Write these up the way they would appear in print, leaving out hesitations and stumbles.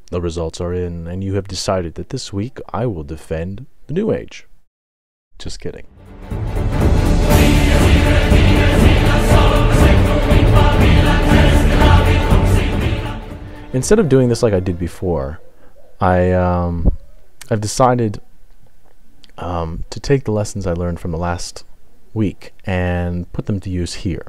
The results are in, and you have decided that this week I will defend the New Age. Just kidding. Instead of doing this like I did before, I've decided to take the lessons I learned from the last week and put them to use here.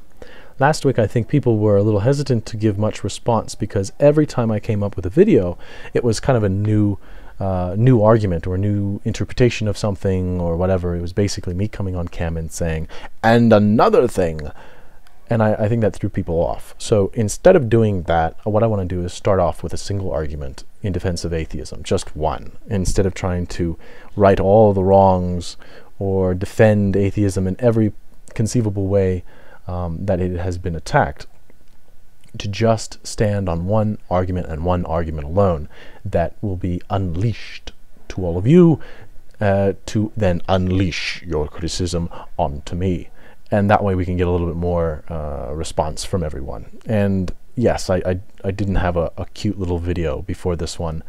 Last week, I think people were a little hesitant to give much response because every time I came up with a video, it was kind of a new argument or a new interpretation of something or whatever. It was basically me coming on cam and saying, and another thing. And I think that threw people off. So instead of doing that, what I want to do is start off with a single argument in defense of atheism, just one, instead of trying to right all the wrongs or defend atheism in every conceivable way that it has been attacked, to just stand on one argument and one argument alone that will be unleashed to all of you to then unleash your criticism onto me. And that way we can get a little bit more response from everyone. And yes, I didn't have a cute little video before this one.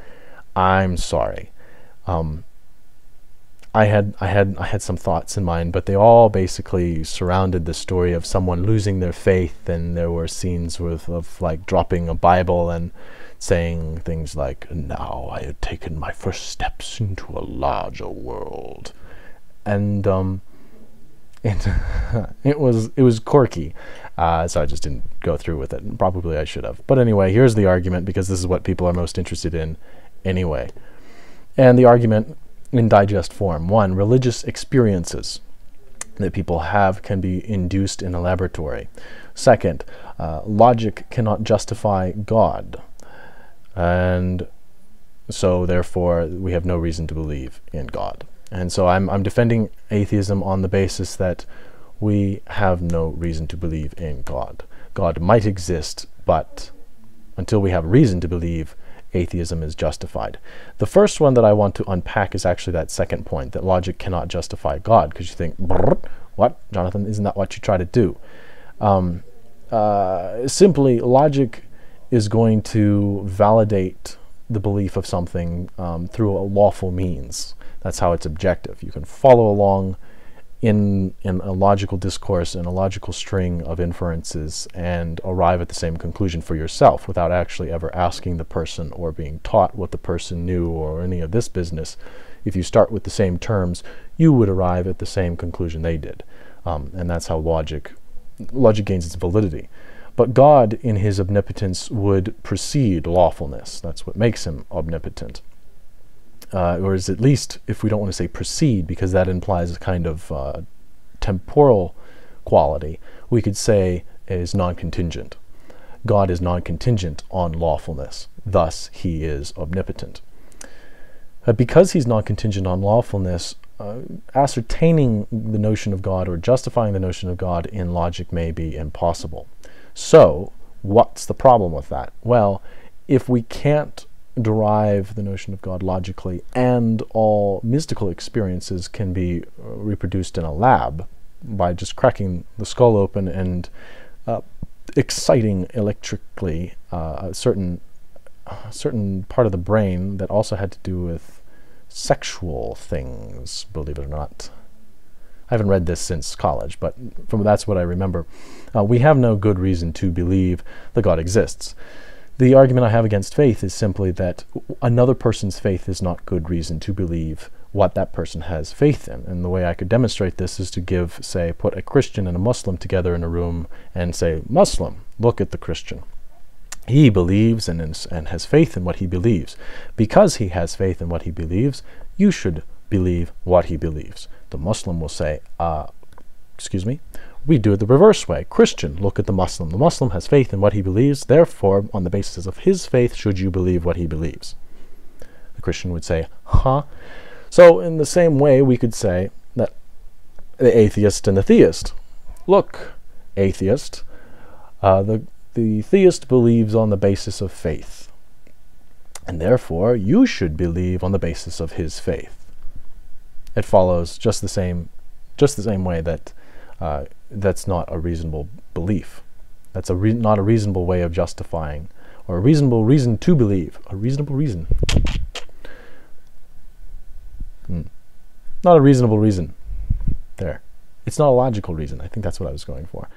I'm sorry. I had some thoughts in mind, but they all basically surrounded the story of someone losing their faith, and there were scenes of like dropping a Bible and saying things like, "Now I had taken my first steps into a larger world," and it was quirky, so I just didn't go through with it, and probably I should have. But anyway, here's the argument, because this is what people are most interested in anyway. And the argument in digest form: 1, religious experiences that people have can be induced in a laboratory. 2nd, logic cannot justify God, and so therefore we have no reason to believe in God. And so I'm defending atheism on the basis that we have no reason to believe in God. God might exist, but until we have reason to believe, atheism is justified. The first one that I want to unpack is actually that second point, that logic cannot justify God, because you think, what, Jonathan, isn't that what you try to do? Simply, logic is going to validate the belief of something through a lawful means. That's how it's objective. You can follow along in a logical discourse and a logical string of inferences and arrive at the same conclusion for yourself without actually ever asking the person or being taught what the person knew or any of this business. If you start with the same terms, you would arrive at the same conclusion they did. And that's how logic gains its validity. But God, in his omnipotence, would precede lawfulness. That's what makes him omnipotent. Or is at least, if we don't want to say precede, because that implies a kind of temporal quality, we could say is non-contingent. God is non-contingent on lawfulness. Thus, he is omnipotent. Because he's non-contingent on lawfulness, ascertaining the notion of God or justifying the notion of God in logic may be impossible. So, what's the problem with that? Well, if we can't derive the notion of God logically, and all mystical experiences can be reproduced in a lab by just cracking the skull open and exciting electrically a certain part of the brain that also had to do with sexual things, believe it or not. I haven't read this since college, but that's what I remember. We have no good reason to believe that God exists. The argument I have against faith is simply that another person's faith is not good reason to believe what that person has faith in. And the way I could demonstrate this is to put a Christian and a Muslim together in a room and say, Muslim, look at the Christian. He believes and has faith in what he believes. Because he has faith in what he believes, you should believe what he believes. The Muslim will say, excuse me, we do it the reverse way. Christian, look at the Muslim. The Muslim has faith in what he believes, therefore, on the basis of his faith, should you believe what he believes? The Christian would say, huh? So in the same way, we could say that the atheist and the theist. Look, atheist, the theist believes on the basis of faith, and therefore you should believe on the basis of his faith. It follows just the same way that that's not a reasonable belief. That's not a reasonable way of justifying or a reasonable reason to believe. A reasonable reason. Not a reasonable reason. There. It's not a logical reason. I think that's what I was going for.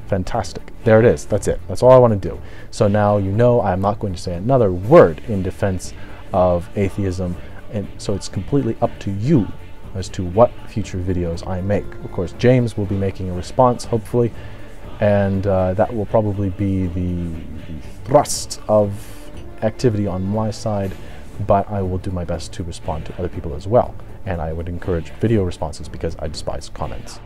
Fantastic. There it is. That's it. That's all I want to do. So now you know I'm not going to say another word in defense of atheism, and so it's completely up to you as to what future videos I make. Of course, James will be making a response, hopefully, and that will probably be the thrust of activity on my side, but I will do my best to respond to other people as well. And I would encourage video responses because I despise comments.